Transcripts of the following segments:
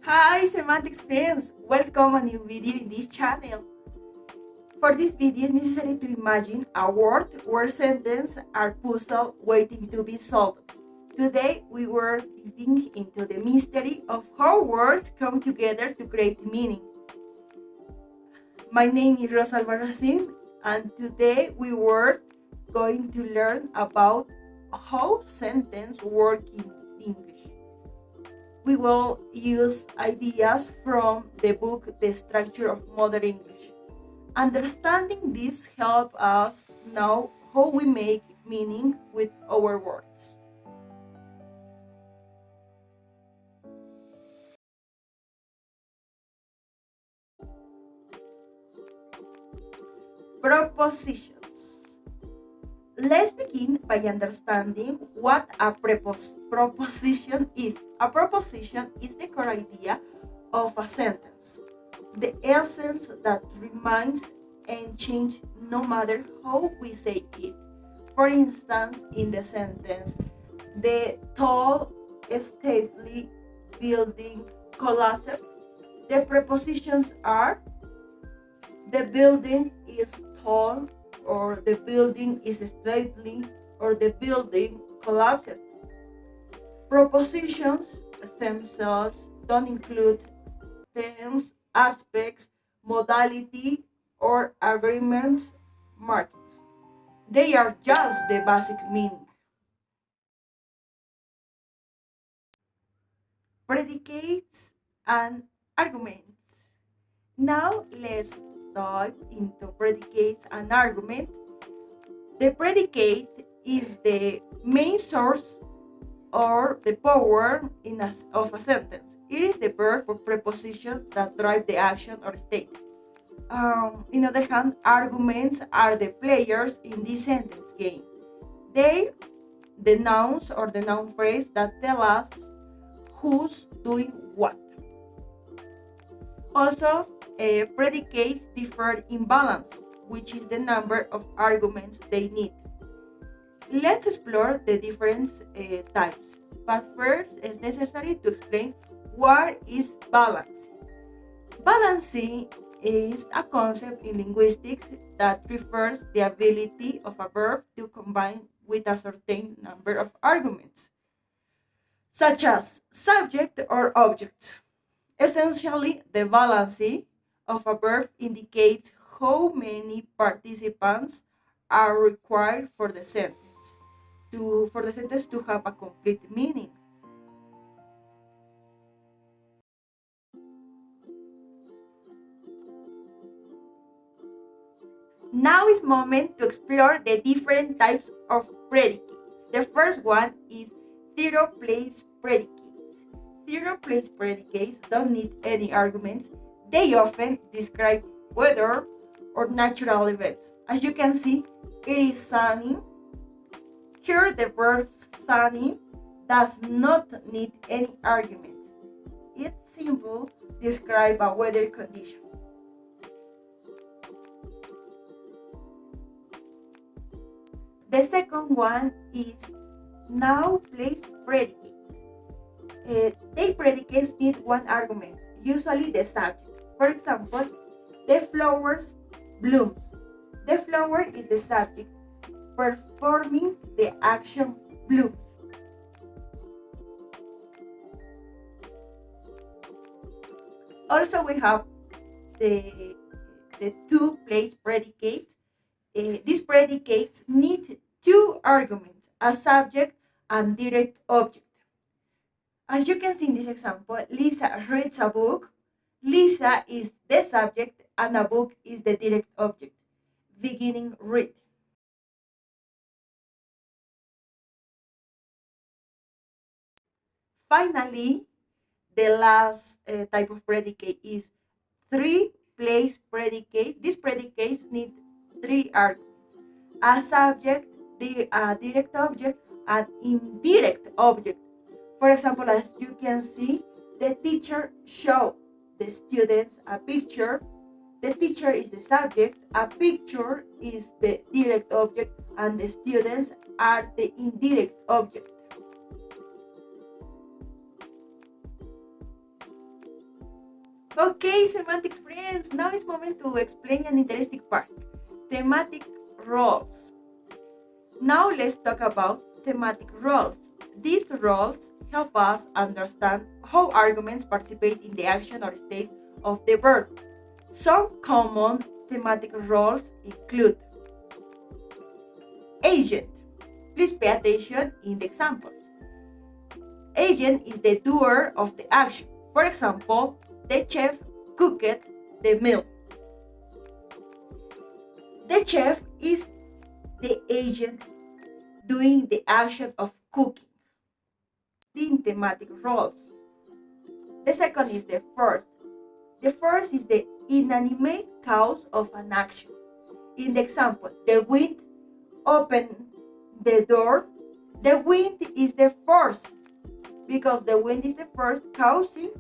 Hi Semantics friends, welcome a new video in this channel. For this video it's necessary to imagine a word or sentence or puzzle waiting to be solved. Today we were diving into the mystery of how words come together to create meaning. My name is Rosalba Racine and today we were going to learn about how sentences work in English. We will use ideas from the book The Structure of Modern English. Understanding this helps us know how we make meaning with our words. Propositions. Let's begin by understanding what a proposition is. A proposition is the core idea of a sentence, the essence that remains and changes no matter how we say it. For instance, in the sentence, the tall, stately building collapsed, the prepositions are the building is tall, or the building is stately, or the building collapsed. Propositions themselves don't include tense, aspects, modality, or agreements markings. They are just the basic meaning. Predicates and arguments. Now let's dive into predicates and arguments. The predicate is the main source or the power of a sentence. It is the verb or preposition that drive the action or state. In other hand, arguments are the players in this sentence game. They the nouns or the noun phrase that tell us who's doing what. Also, predicates differ in balance, which is the number of arguments they need. Let's explore the different types, but first it's necessary to explain what is balancing. Balancing is a concept in linguistics that refers the ability of a verb to combine with a certain number of arguments, such as subject or objects. Essentially, the balancing of a verb indicates how many participants are required for the sentence to have a complete meaning. Now is moment to explore the different types of predicates. The first one is zero place predicates. Zero place predicates don't need any arguments. They often describe weather or natural events. As you can see, it is sunny. Here the verb sunny does not need any argument. It's simple describe a weather condition. The second one is now place predicates. They predicates need one argument, usually the subject. For example, the flowers blooms. The flower is the subject performing the action blooms. Also, we have the, the two place predicates. These predicates need two arguments, a subject and direct object. As you can see in this example, Lisa reads a book. Lisa is the subject and a book is the direct object. Beginning read. Finally, the last type of predicate is three place predicate. These predicates need three arguments, a subject, a direct object, and indirect object. For example, as you can see, the teacher showed the students a picture. The teacher is the subject, a picture is the direct object, and the students are the indirect object. Okay, semantics friends, now it's moment to explain an interesting part. Thematic roles. Now let's talk about thematic roles. These roles help us understand how arguments participate in the action or state of the verb. Some common thematic roles include agent. Please pay attention in the examples. Agent is the doer of the action. For example, the chef cooked the meal. The chef is the agent doing the action of cooking. The thematic roles. The second is the first. The first is the inanimate cause of an action. In the example, the wind opened the door. The wind is the first because the wind is the first causing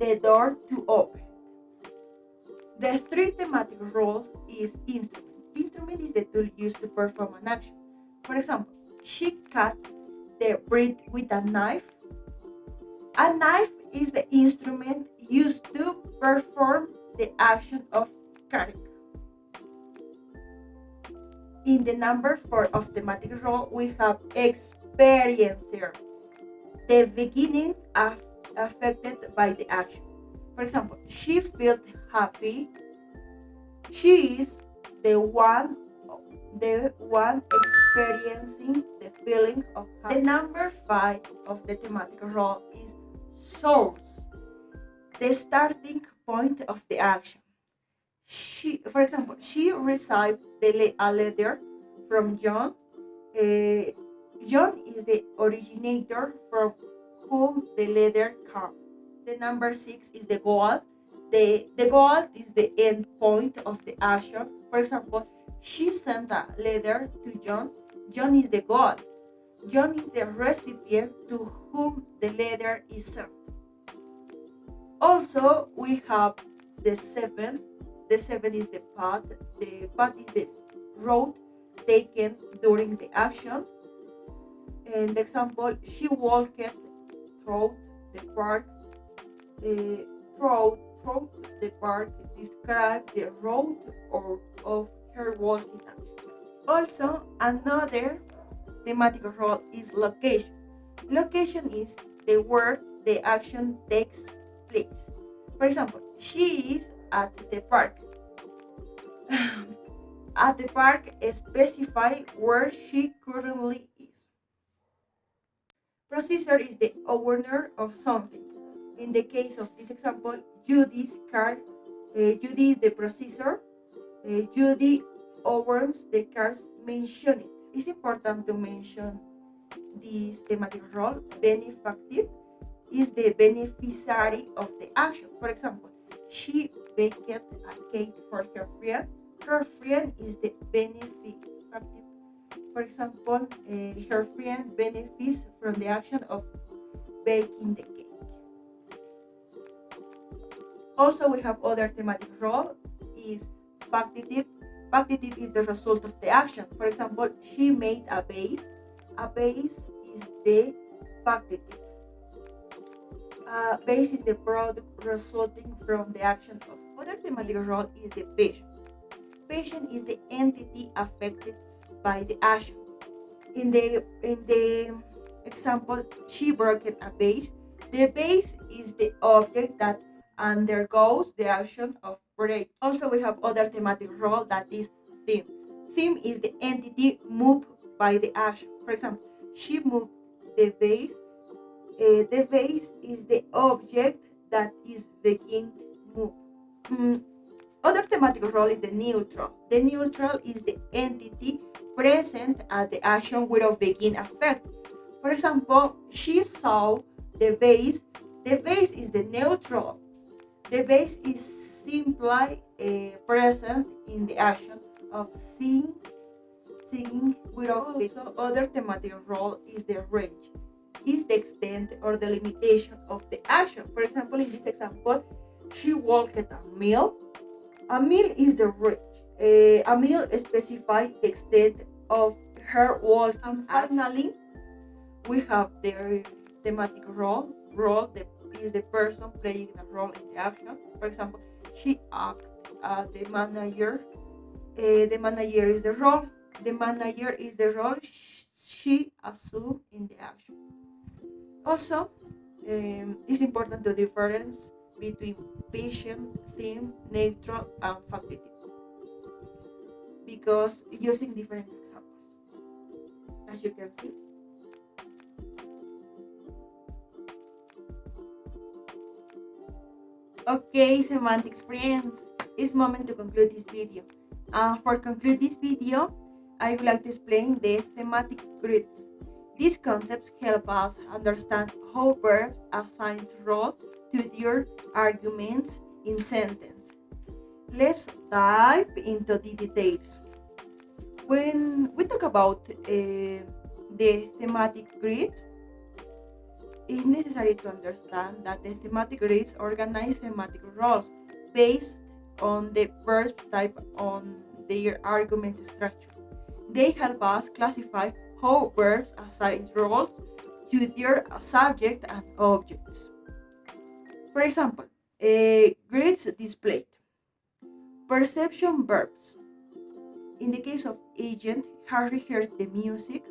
the door to open. The third thematic role is instrument. Instrument is the tool used to perform an action. For example, she cut the bread with a knife. A knife is the instrument used to perform the action of cutting. In the number 4 of thematic role, we have experiencer, the beginning affected by the action. For example, she felt happy. She is the one experiencing the feeling of happy. The number 5 of the thematic role is source, the starting point of the action. For example, she received a letter from John. John is the originator from whom the letter comes. The number 6 is the goal. The goal is the end point of the action. For example, she sent a letter to John. John is the goal. John is the recipient to whom the letter is sent. Also, we have the 7. The 7 is the path. The path is the road taken during the action. And the example, she walked through the park. Throughout the park, describe the road of her walking action. Also, another thematic role is location. Location is the where the action takes place. For example, she is at the park. At the park, specify where she currently is. Processor is the owner of something. In the case of this example, Judy's car. Judy is the processor. Judy owns the cars mentioned. It's important to mention this thematic role. Benefactive is the beneficiary of the action. For example, she baked a cake for her friend. Her friend is the benefactive. For example, her friend benefits from the action of baking the cake. Also, we have other thematic role is factitive. Factitive is the result of the action. For example, she made a vase. A vase is the factitive. Base is the product resulting from the action of. Other thematic role is the patient. Patient is the entity affected by the action. In the example, she broke a vase. The vase is the object that undergoes the action of break. Also, we have other thematic role that is theme. Theme is the entity moved by the action. For example, she moved the vase. The vase is the object that is begin to move. Other thematic role is the neutral. The neutral is the entity present at the action without begin effect. For example, she saw the vase. The vase is the neutral. The vase is simply present in the action of seeing without. Also, other thematic role is the range. Is the extent or the limitation of the action. For example, in this example, she walked a mile. A mile is the range. A mile specifies the extent of her walking. And finally, we have the thematic role, the is the person playing the role in the action. For example, she acts as the manager. The manager is the role. The manager is the role she assumes in the action. Also, it's important to difference between patient, theme, neutral, and factitive because using different examples, as you can see. Okay, semantics friends, it's moment to conclude this video. For conclude this video, I would like to explain the thematic grid. These concepts help us understand how verbs assign roles to their arguments in sentence. Let's dive into the details. When we talk about the thematic grid, it's necessary to understand that the thematic grids organize thematic roles based on the verb type on their argument structure. They help us classify how verbs assign roles to their subject and objects. For example, grids displayed perception verbs. In the case of agent, Harry heard the music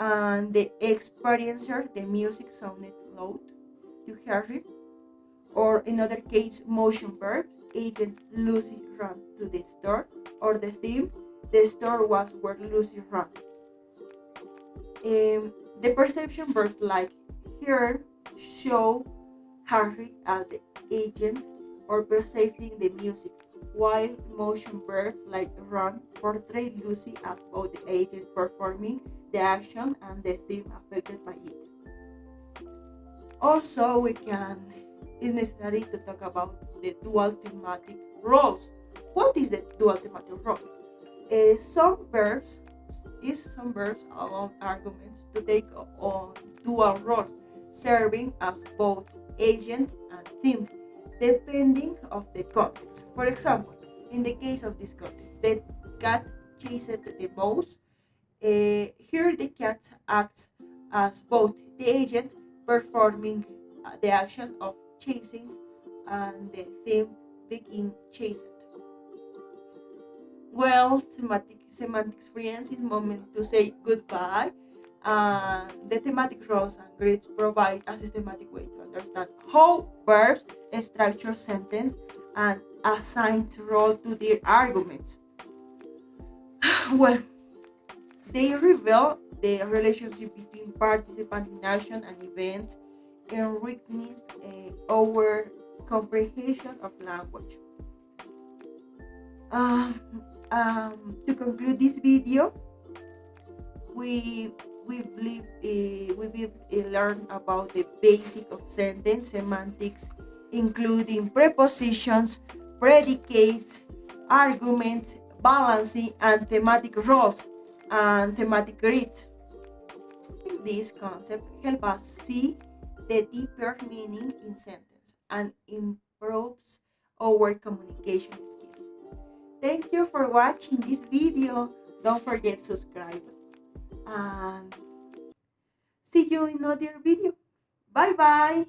and the experiencer, the music sounded loud to Harry. Or in other case, motion verbs, agent Lucy ran to the store, or the theme, the store was where Lucy ran. The perception verbs like hear, show Harry as the agent, or perceiving the music, while motion verbs like run portray Lucy as both the agent performing the action and the theme affected by it. Also, it's necessary to talk about the dual thematic roles. What is the dual thematic role? Some verbs allow arguments to take on dual roles, serving as both agent and theme, depending of the context. For example, in the case of this context, the cat chased the mouse. Here the cat acts as both the agent performing the action of chasing and the theme being chased. Well, semantics friends, it's moment to say goodbye. The thematic roles and grids provide a systematic way to understand how verbs structure sentence and assign role to their arguments. Well, they reveal the relationship between participants in action and events, enriching our comprehension of language. Um, to conclude this video, we will learn about the basic of sentence semantics, including prepositions, predicates, arguments, balancing, and thematic roles and thematic grids. This concept help us see the deeper meaning in sentence and improves our communication skills. Thank you for watching this video. Don't forget to subscribe and see you in another video. Bye bye.